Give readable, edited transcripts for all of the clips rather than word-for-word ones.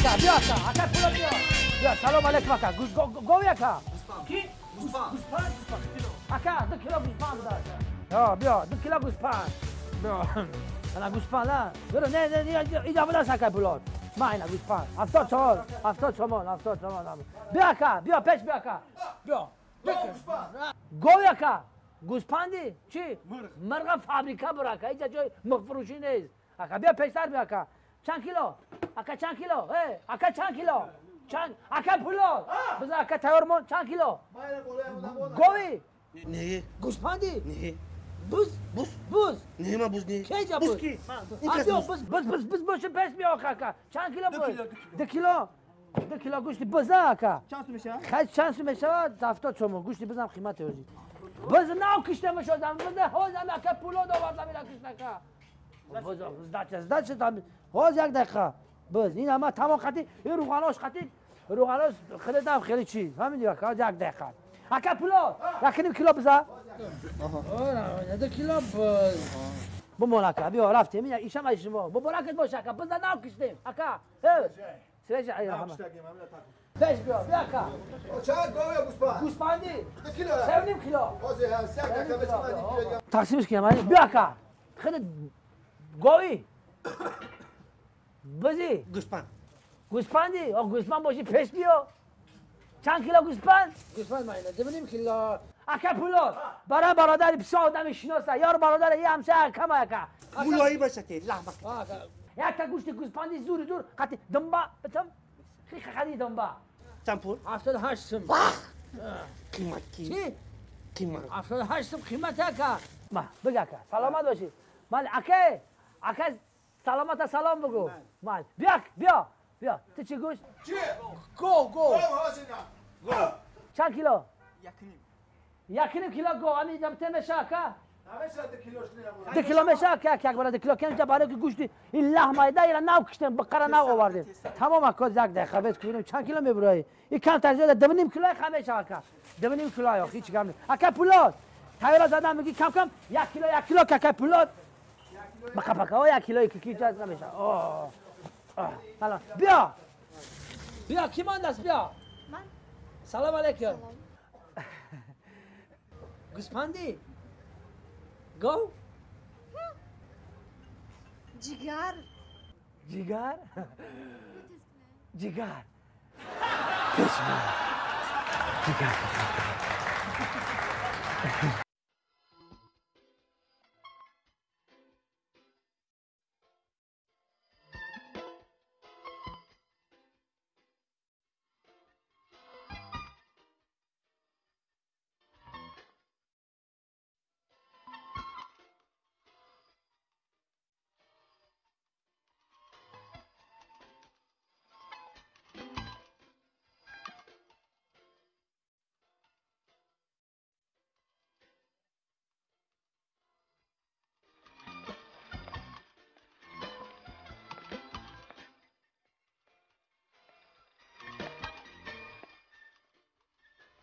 بیا اکا پول بیا بیا سلام علیکم اکا گو اکا کی گوسپند اکا 2 کیلو گوسپند داد بیا 2 کیلو گوسپند بیا انا گوسپند لا برو نه اینجا بده اکا پولات ما اینا گوسپند 70 تومان بیا اکا بیا پیش بیا اکا بیا گو اکا گوسپندی چی مرغ فابریکا برو اکا اینجا جای مفروشی نیست اکا بیا پیشتر بیا اکا چند کیلو اکا چند کیلو اکا چند کیلو اکا پولات بذار اکا تیارمون چند کیلو گوی نه گوسپندی نه بوز نه من بوز نه کی جا بوز کی بوز پیش بیا اکا چند کیلو بوز 2 کیلو گوشتی بزا اکا چند میشه؟ خیلی چند میشه 70 تومان گوشتی بزنم قیمت هزی بز ناو کشته میشدم بز هوزم اکا پولاد آوردم اینا کشتکا بز زدچ دام هوز یک دقیقه بز این اما تمام خطی این روغناش خریدم خیلی چی همین دیگه که یک دقیقه اکا پولاد یکنیم کیلو بزا 2 کیلو بز بمون اکا بیا رفتیم ایشم ایشما ببرکت باش اکا بز ناو کشتیم اکا سرجع ای رحمه پیش بیا اکا چند گاوی گوسپند گوسپندی 2 کیلو 7.5 کیلو بازی هست یک دقیقه بس من کیلو تقسیمش کنم بیا اکا خیلی گاوی بزی گوسپندی گوسپند باشی پیش بیا چند کیلو گوسپند ما اینا 2.5 کیلو اکا پولاد برای برادر بسیار آدم شناسه یار برادر یه همسایه کم اکا مولایی باشه که لحمه یک گوشت گوسپندی زور قطی دنبا بتم خیلی دنبا چند پول 78 سم قیمت چی؟ قیمت 78 سم قیمت اکا ما بگه اکا سلامت باشی من اکا سلامت سلام بگو من بیا تو چی گوشت؟ چی؟ گو گو چند کیلو؟ 1.5 کیلو گو همین جمته میشه اکا همیشه 2 کیلوش نمیشه 2 کیلو میشه که یک برای 2 کیلو کنیم که برای که گوشتی این لحمه ده اینا ناو کشتیم بقره ناو آوردیم تمام اکا یک دقیقه بیت کنیم چند کیلو میبرای این کم ترجیح 2.5 کیلو خمیشه اکا 2.5 کیلو یا هیچ کم نیست اکا پولاد تایرا زدم میگی کم 1 کیلو که اکا پولاد بقا 1 کیلو که کی جاز نمیشه حالا بیا کی من دست بیا من سلام علیکم گوسپندی گو جگر جگر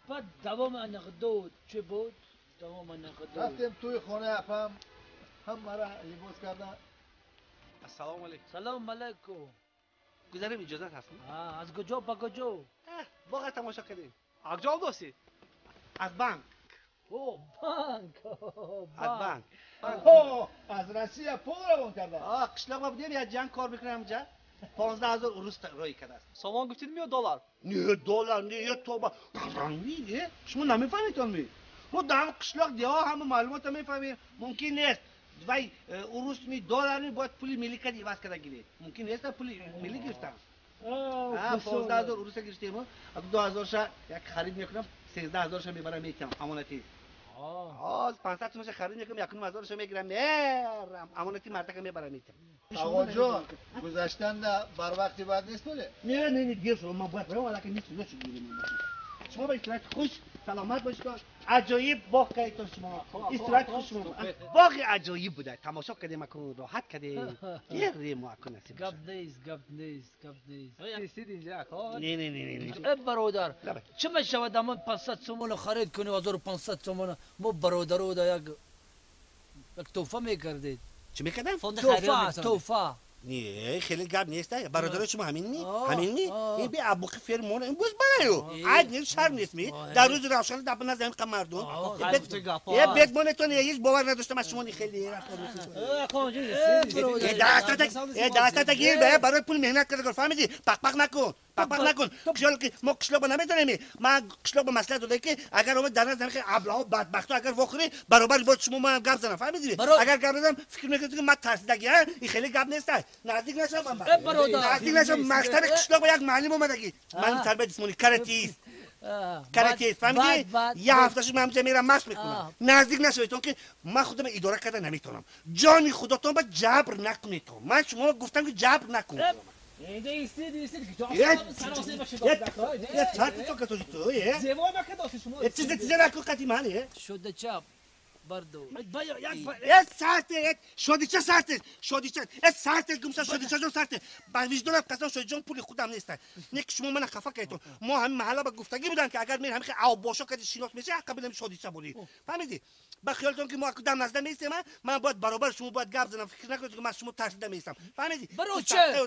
بعد دوام نقدود چه بود؟ دوام نقدود رفتیم توی خونه اپم هم مرا لباس کردن السلام علیکم سلام علیکم گذاریم اجازت هست از کجا با کجا؟ واقعا تماشا کردیم از جا دوستی از بانک او بانک از بانک از روسیه پول روان کردن قشلاق ما بودیم یا جنگ کار میکنم اونجا 15,000 روز روی کرده است سامان گفتید یا دلار؟ نه دلار نه توبه نه شما نمیفهمید می ما در قشلاق دیگه همه معلومات میفهمیم ممکن نیست وای روز می دلار می باید پول ملی کردی واسه کرده گیری ممکن نیست پول ملی گرفتم 15,000 روز گرفتیم اگه 2,000 شا یک خرید میکنم 13,000 شا میبرم میتونم امانتی 500 تومنش خرید میکنم 1,000 شا میگیرم میرم امانتی مرتکه میبرم میتونم آقا جان گذشتن بر وقتی بعد نیست توله نه دیگه شما من باید برم ولی نیست نشد میگم شما به استراحت خوش سلامت باشید عجایب باغ کردید شما استراحت خوش باغ عجایب بوده تماشا کردیم اكو راحت کردیم یه ما اكو نصیب گپ نیست رسید اینجا نه برادر چه میشه دامن 500 تومان خرید کنی 1500 تومان ما برادر یک توفه میکردید چی میکردن؟ توفه نه خیلی گپ نیست برادر شما همین نی آه، همین نی آه. این بی ابو فرمون این بوز برایو عاد نیست شر نیست می در روز روشن دب نزن که مردم یه بیت مونتون هیچ باور نداشتم از شما خیلی دستا گیر به برای پول مهنت کرده فهمیدی پق نکن کشلو که ما کشلو با نمیدونیم من کشلو با مسئله داده که اگر اومد در نظر که ابله بدبختو اگر وخوری برابر با شما من گپ زنم فهمیدی اگر گپ زدم فکر میکنید که من ترسیدگی این خیلی گپ نیست نزدیک نشم من نزدیک نشم مقصد کشلو با یک معلم اومدگی معلم تربیت جسمانی کاراتیست فهمیدی یه هفتهش من میرم مشق میکنم نزدیک نشوید چون که من خودم اداره کردن نمیتونم جانی خودتون با جبر نکنید تو من شما گفتم که جبر نکنید یه ساعت تو که تو یه چیز نکن قدیمانه شده چپ بردو یه ساعت شدی چه ساعت گمسا شدی چه ساعت با وجدانم قسم شد جان پول خودم نیست نه شما من خفا کردید ما هم محله با گفتگی بودن که اگر میرم که او باشو که شناخت میشه قبل شدی چه بودی فهمیدی با خیالتون که ما کدام نزد میستم من باید برابر شما باید گپ زنم فکر نکنید که من شما ترسیده میستم فهمیدی برو چه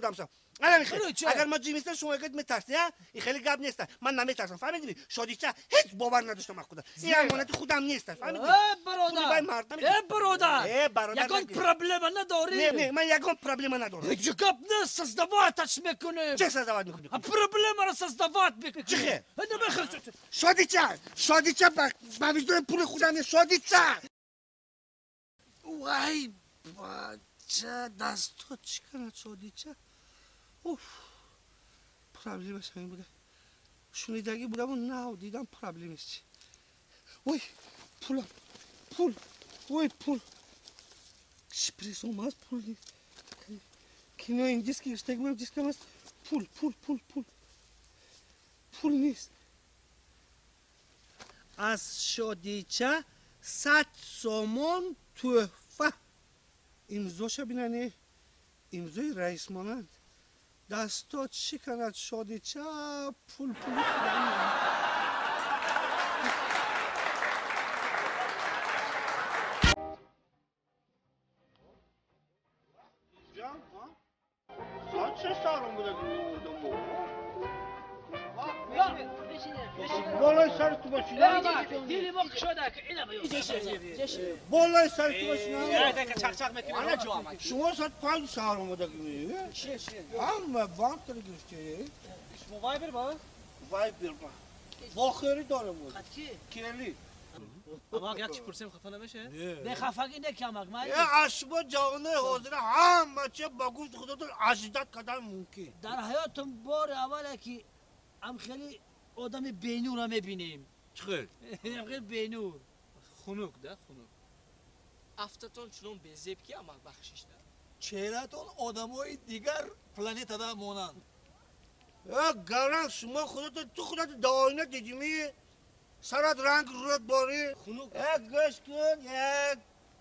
اگر ما جی میستم شما گفت میترسی این خیلی گپ نیست من نمیترسم فهمیدی شدی چه هیچ باور نداشتم خودم این امانت خودم نیست فهمیدی برادر یکون پرابلم نداری نه من یکون پرابلم ندارم هیچ گپ نیست ازدواجش میکنیم چه ازدواج میکنی پرابلم را ازدواج میکنیم چه شادی چه با وجدان پول خودم شادی چه وای بچه دستو چیکار شادی چه اوف پرابلمش همین بوده شنیدگی بودم و نه دیدم پرابلمش چی وای پول شپریسوم هست پول نیست کنو این دیسکی اشتگمم دیسکم هست پول نیست از شادیچه 100 سومون تحفه امضاش بیننه امضای رئیس مانند دستا چی کند شادیچه پول ساعت چه سارم بوده بالای سر تو باشی دیلی موقع شده که اینا بالای سر تو باشی چق میکنی شما ساعت 5 سارم بوده هم بانک رو گرفته شما وای بر با با خیلی داره بود خط کی؟ کلی اما یک چی پرسیم خفا نمیشه به خفگی نکمک من اشبا جانه حاضره همه چه با گفت خودتون عجیدت کردن ممکن در حیاتم بار اوله که هم خیلی آدم بینور هم میبینیم چخیر هم خیلی بینور خنوک ده خنوک افتتون چنون به زیب که عمل بخشش ده چهرهتون آدمای دیگر پلنت ده مانند گرنگ شما خودت داینه دیدیمی سرت رنگ رود باری خنوک گوش کن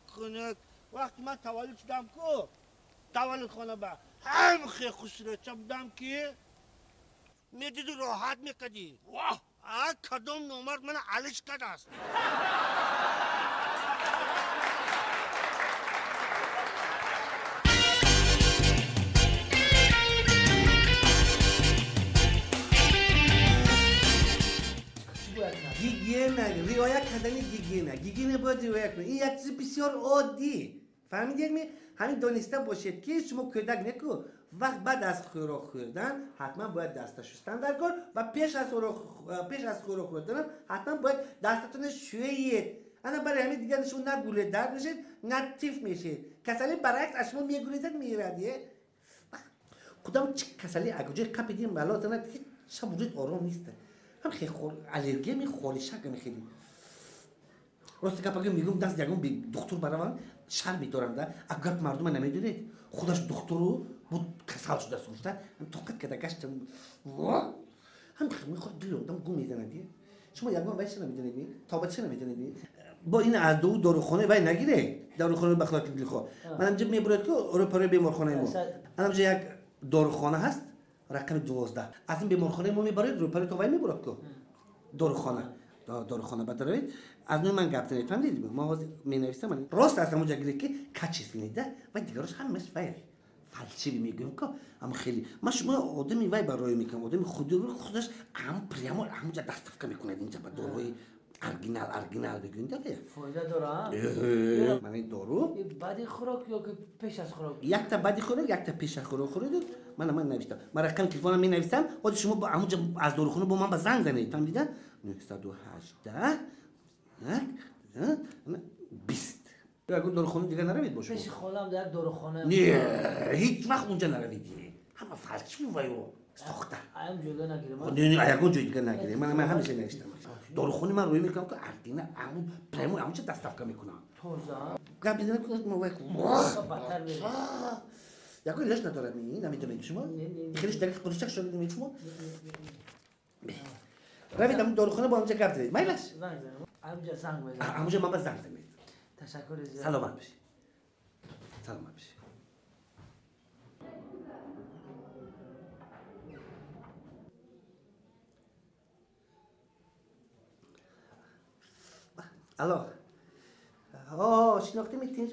خنوک وقتی من تولد شدم که تولد خانه با هم خیلی خسرت بودم که میدیدی راحت میکدی واه کدام نومرد من علش کد است گیگینه رعایت کردن گیگینه باید رعایت کنید این یک چیز بسیار عادی فهمیدید می همین دانسته باشید که شما کودک نکو وقت بعد از خوراک خوردن حتما باید دست شستن در کار و پیش از خوراک خوردن حتما باید دستتون شویید انا برای همین دیگه نشون نه گوله درد میشید نه تیف میشید کسلی برعکس از شما میگوریدن میردیه کدام چه کسلی اگوجه قپیدیم بلا تنه شب وجود آرام نیسته هم خیلی الرژی میخوری شک میخیلی راست که پاکی میگم دست یکم به دکتر برام شر میدارند اگر مردم نمیدونید خودش دکترو بود کسال شده سوسته هم توقت کده گشتم هم خیلی میخواد دل آدم گم میزنه دیگه شما یکم وایس نمیدونید تابت نمیدونید با این از داروخانه وای نگیره داروخانه بخلاق لیخو منم جب میبرد که اروپا بیمارخانه ما منم جا یک داروخانه هست رقم 12 از این بیمارخانه ما میبرید روپر تو وای میبرد که داروخانه بدارید از نوع من گپ دارید فهمیدید ما می نویسم من راست از همون جگری که کچیز فینیده و دیگرش همش فلسفی میگم که اما خیلی من شما آدمی وای برای میکنم آدمی خودی رو خودش هم پریامو همونجا دستفکه میکنه اینجا با داروی ارگینال بگوین داره فایده داره من این دارو بعد خوراک یا که پیش از خوراک یک تا بعدی خوراک یک تا پیش از خوراک خورد من نوشتم من رقم تلفنم می نویسم بعد شما با همونجا از داروخونه با من با زنگ زنید فهمیدید 918 20 یا اگه داروخونه دیگه نروید باشه پیش خالم در داروخانه نه هیچ وقت اونجا نروید همه فلسفی وایو ساخته ایم جلو نگیره من نه اگه جای دیگه نگیره من همیشه نوشتم داروخونه من روی میکنم که اردینه همون پرمو همونجا دستفکه میکنم توزه قبل دیدن که موبایل بدتر بری یکو ایلاش نداره نمیتونه شما خیلیش دقیق قرصک شده نمیتونه شما روید همون داروخانه با همونجا گپ زدید میلش زنگ زنم همونجا زنگ بزن همونجا من با زنگ زدم تشکر زیاد سلامت بشی سلامت بشی الو شناخته میتونیش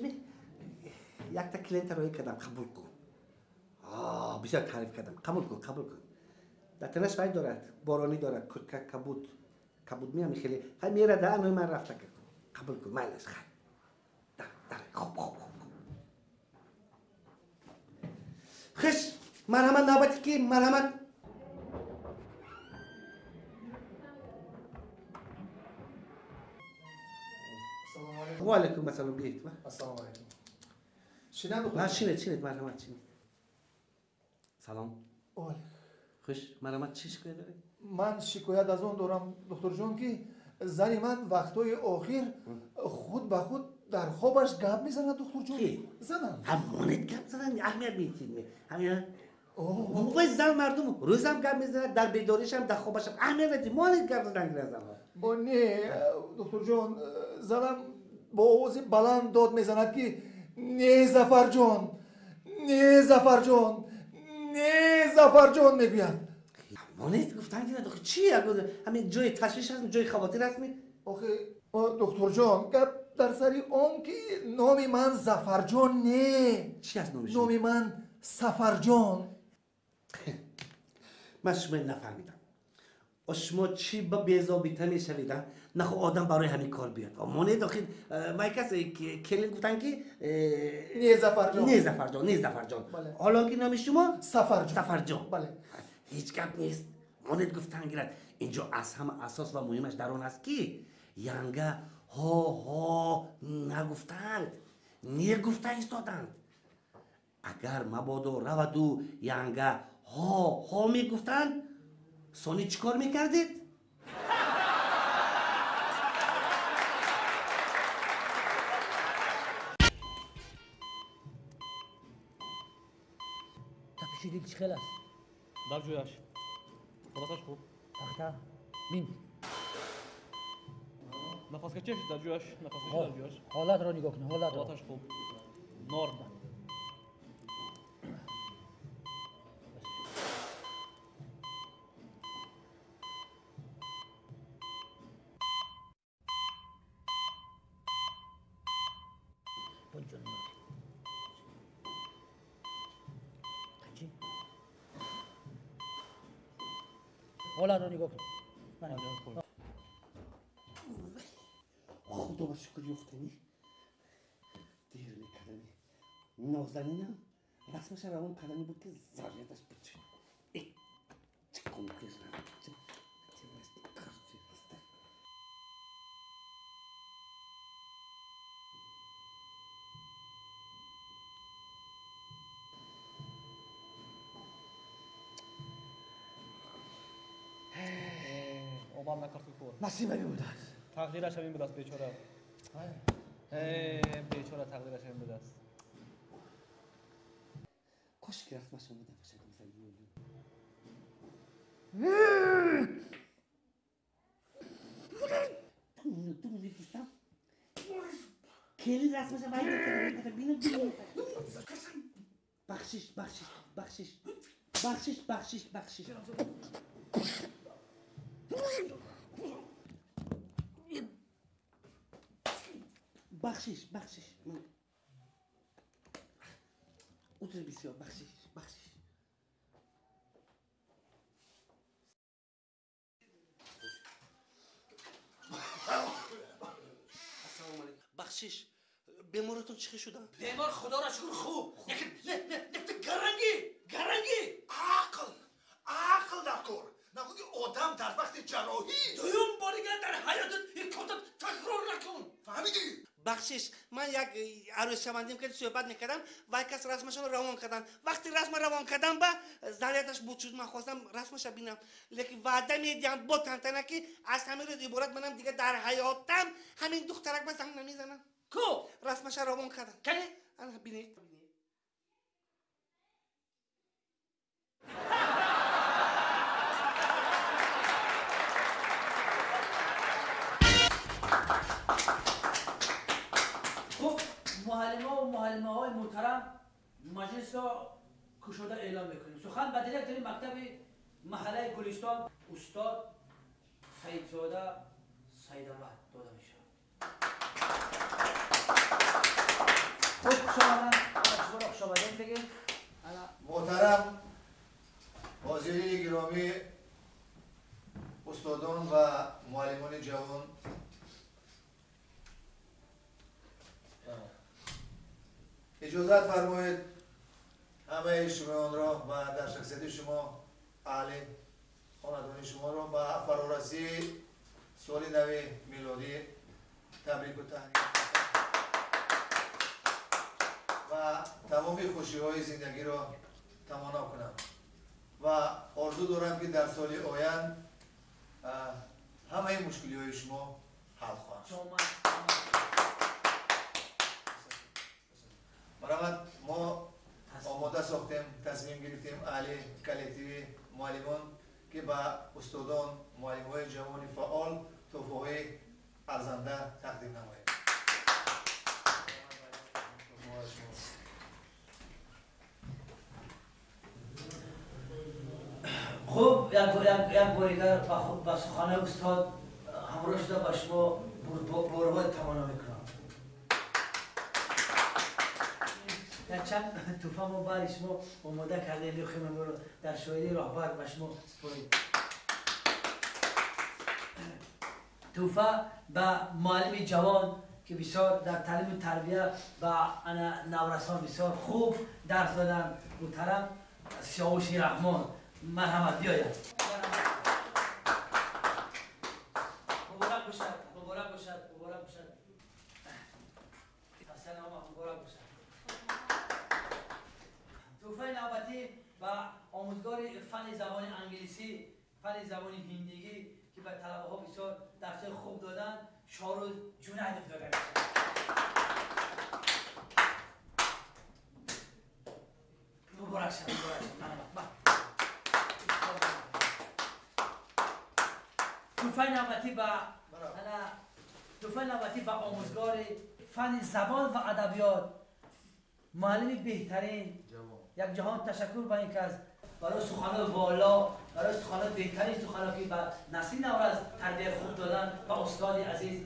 یک تا کلینت روی کردم قبول کن بسیار تعریف کردم قبول کن در تنش فاید دارد بارانی دارد کبود میام خیلی میره در انوی من رفته کردم قبول کن مالش خیلی در خوب خش مرحمت نوبتی که مرحمت و علیکم السلام بیایید السلام علیکم. شنیدم بخیر. شینید مرحمت شینید سلام اوه. خوش مرحمت چی شکایت داری؟ من شکایت از اون دارم دکتر جان که زنی من وقتای آخر خود به خود در خوابش گپ میزنه دکتر جان. کی؟ زنم. همونت گپ زدن اهمیت میتید همین موقع زن مردم روزم گپ میزنه در بیداریش هم در خوابش هم اهمیت میتید مالت گپ زدن گرزن با نه دکتر جان زنم با آواز بلند داد میزند که نه زفر جان میگوید. مانیت گفتن که نداره چی اگه همین جای تشویش هست جای خواطر هست می آخه دکتر جان گپ در سری اون که نام من زفر جان نه چی هست نامش؟ نام من سفر جان. من شما نفهمیدم شما چی با بیزابیته میشویدن نخو آدم برای همین کار بیاد مانه داخل وای کسی کلین گفتن که نه زفر جان بله. حالا که نام شما سفر جان بله. هیچ گپ نیست مانه گفتن گیرد اینجا از همه اساس و مهمش در اون است که ینگه ها نگفتند گفته ایستادند اگر مبادا رود و ینگه ها میگفتند سانی چیکار میکردید؟ تپشیدی چی خیلی است در جویش خلاصش خوب تخته بین نفس کشید در جویش در جویش حالت را نگاه کن حالت را خلاصش خوب نورم بونجون چی حالت را نگاه کن خدا با شکر یفتنی دیر میکردنی نازنینم رسمش روان کردنی بود که زاریتش بچه چه کمکش نمید چه کارچی هسته اوبام نکرد کور نصیب بود است تقدیرش همین بود است بیچاره بیچاره تقدیرش همین بود است کاش که رسمش رو بوده باشه تو میگیستم کلی رسمش رو باید بینو بخشش عذر بسیار بخشش السلام علیکم بخشش بیمارتون چی شده؟ بیمار خدا را شکر خوب نه گرنگی عقل نکن نخودی آدم در وقت جراحی دویم بارگه در حیاتت یک کتب تکرار نکن فهمیدی؟ بخشش من یک عروس شوندیم که صحبت میکردم و یک کس رسمشون روان کردن وقتی رسم روان کردم با ذریعتش بود شد من خواستم رسمش بینم لیکن وعده میدیم با تنتنه که از همین روز عبارت منم دیگه در حیاتم همین دخترک به زنگ نمیزنم کو رسمش روان کردن کنی انا بینید خب معلمه های محترم مجلس را کشوده اعلام میکنیم سخن به دیرکتور مکتب محله گلستان استاد سیدزاده سیدآباد داده میشه خب خوش آمدین بگید محترم حاضرین گرامی استادان و معلمان جوان اجازت فرمایید همه شمایان را و در شخصیت شما اهل خاندان شما را به فرارسی سال نو میلادی تبریک و تهنیت و تمام خوشی های زندگی را تمنا کنم و آرزو دارم که در سال آیند همه مشکلی های شما حل خواهد شد. مرحمت ما آماده ساختیم تصمیم گرفتیم اهل کلکتیو معلمان که به استادان معلم‌های جوان فعال تحفه‌های ارزنده تقدیم نماییم. خب یک باریگر با سخانه استاد همراه شده با شما بارها تمنا میکنم در چند توفه ما برای شما آماده کرده میخوایم ما رو در شاعری راهبر به شما سپاریم توفه به معلم جوان که بسیار در تعلیم و تربیه و نورسان بسیار خوب درس دادن محترم سیاوش رحمان مرحمت بیاید مبارک باشد مبارک باشد مبارک باشد سلام مبارک باشد توفه نوبتی و آموزگار فن زبان انگلیسی فن زبان هندیگی که به طلبه ها بسیار درسای خوب دادن شاروز جنید داده میشه مبارک شد مبارک شد توفه نوبتی به آموزگار فن زبان و ادبیات معلم بهترین یک جهان تشکر به این کس برای سخنان والا برای سخنان بهترین سخنان که به نسل نوروز تربیت خوب دادن به استاد عزیز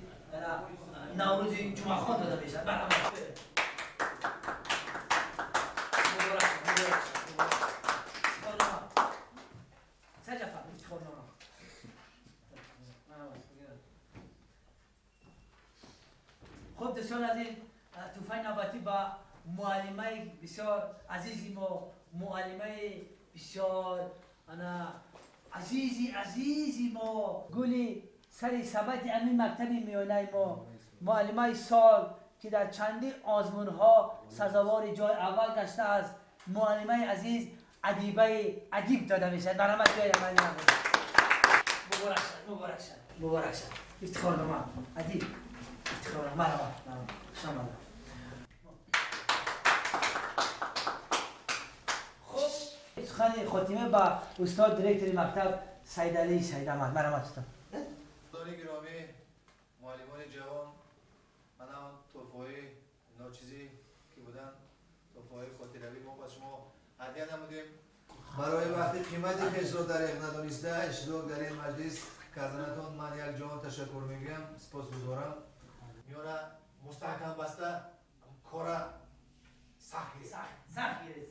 نوروز جمعه خان داده میشه خب دوستان عزیز توفه نوبتی با معلمه بسیار عزیزی ما معلمه بسیار عزیزی ما گلی سر سبت امین مکتب میانه ما معلمه سال که در چندین آزمون ها سزاوار جای اول گشته است معلمه عزیز ادیبه ادیب داده میشد مرحمت بیاید مبارک شد افتخار نامه ادیب افتخار مرحبا شما خب سخن خاتمه با استاد دیرکتور مکتب سید علی سید احمد مرحبا استاد دوستان گرامی معلمان جوان من هم تحفه‌های ناچیزی که بودن تحفه‌های خاطره‌ای ما با شما هدیه نمودیم برای وقتی قیمتی که اجرا در این ندانسته اشتراک در این مجلس کردنتون من یک جان تشکر میگم سپاسگزارم میونه مستحکم بسته کار سخت گیره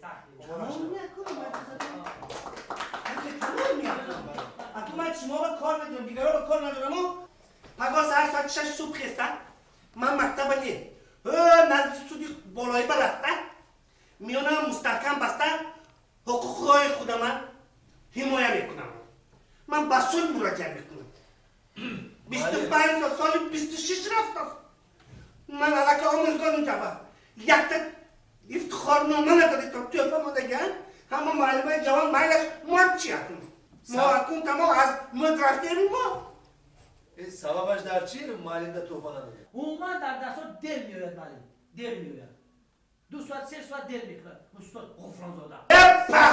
ساعت 6 صبح خستن من مکتب نی نزد سودی بالایی برفتن میانم مستحکم بستن حقوقهای خودم حمایت میکنم من به صلح مراجعه میکنم 25 سال 26 رفت من علاقه آموزگار میجوام یک افتخارنامه نداری تا توفه ما دگن همه معلمای جوان مایلش ما چی هستیم ما اکون تمام از مدرسه ما این سببش در چیه معلم در توفه نداره عموما در درس ها دل میآید معلم دل میآید 2 ساعت 3 ساعت دل میکنه استاد غفران زاده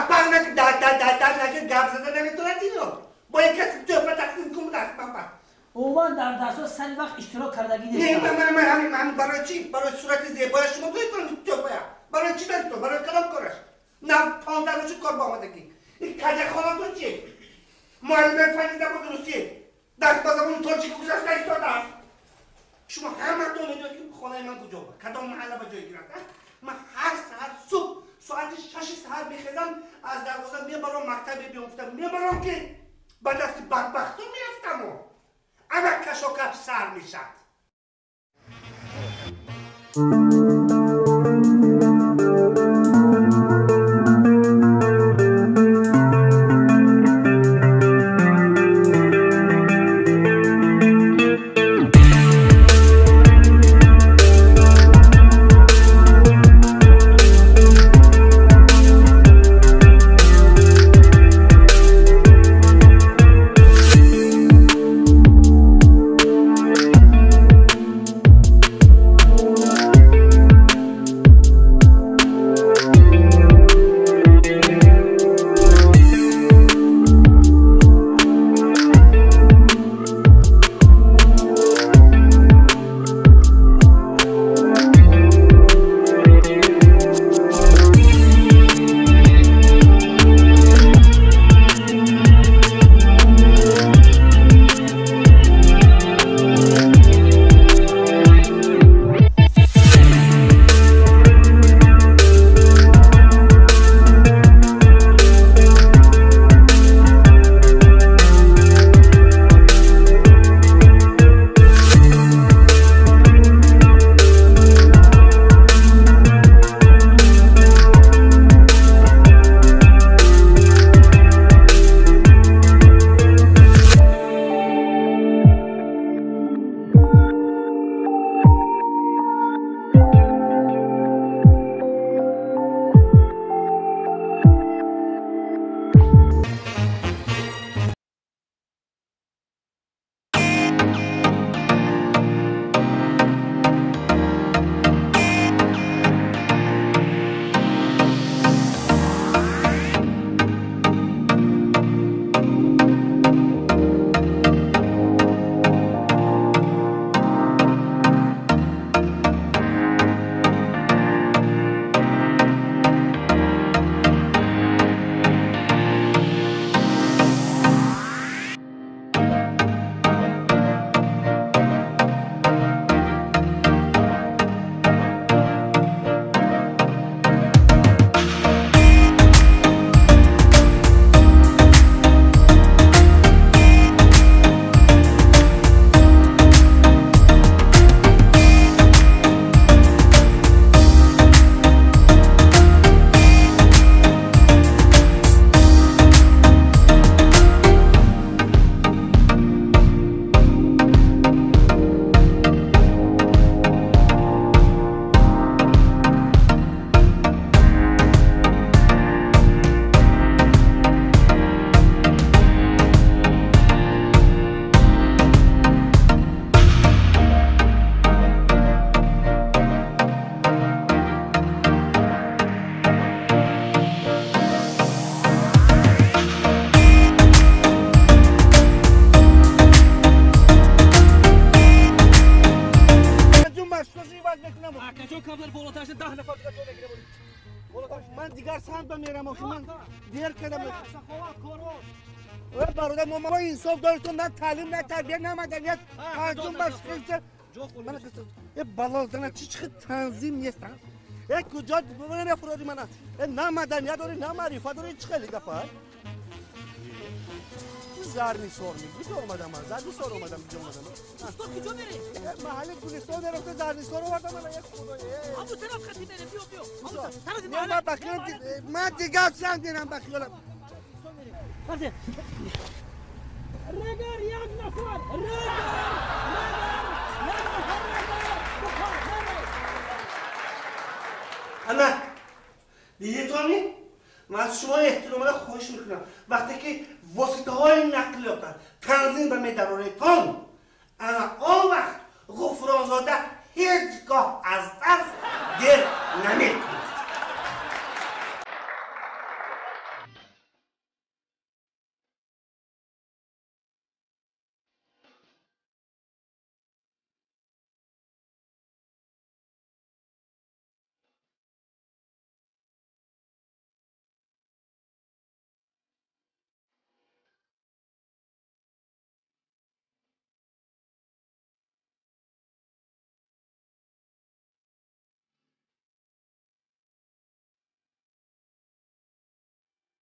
پاک نکن در نکن گپ زده نمیتونه دیدم با یک کسی توفه تقسیم کن دست پاک عموما در درس ها سری وقت اشتراک کردگی نه نیست من برای چی برای صورت زیبای شما دویتون توفه برای چی داری تو برای کلام کارش نه 15 روز کار با آمدگی این کجا خانه تو چیه معلم فنی زبان درستیه دست با زبان ترکی گذاشته ایستاده است شما همه تو میدونید که خانه من کجا بود کدام محله به جای گرفته من هر ساعت صبح ساعت 6 ساعت میخیزم از دروازه میبرم مکتب بیافتم میبرم که به دست بدبختو میفتم اما کشاکش سر میشد من دیگر سمت میرم آخه من دیر کردم برادر ما انصاف دارتون نه تعلیم نه تربیت نه مدنیت هرچون باشکه من قصد یه بلازدن چی تنظیم نیستن یک کجا ببینن افرادی من نه مدنیت داری نه معرفت داری چه خیلی گفت زرنی سر میگی اومدم من زرنی سر اومدم اینجا اومدم دوستان کجا بریم؟ محل گلستان درخت زرنی سر آوردم من یک خدایه همون طرف خطی بریم بیا من بخیال من دیگه اصلا دیرم بخیالم رگر یک نفر انا دیدی تومی؟ من از شما احترام را خواهش میکنم وقتی که واسطه های نقلیات تنظیم به میدانتون انا آن وقت غفرانزاده هیچگاه از دست در نمیکنم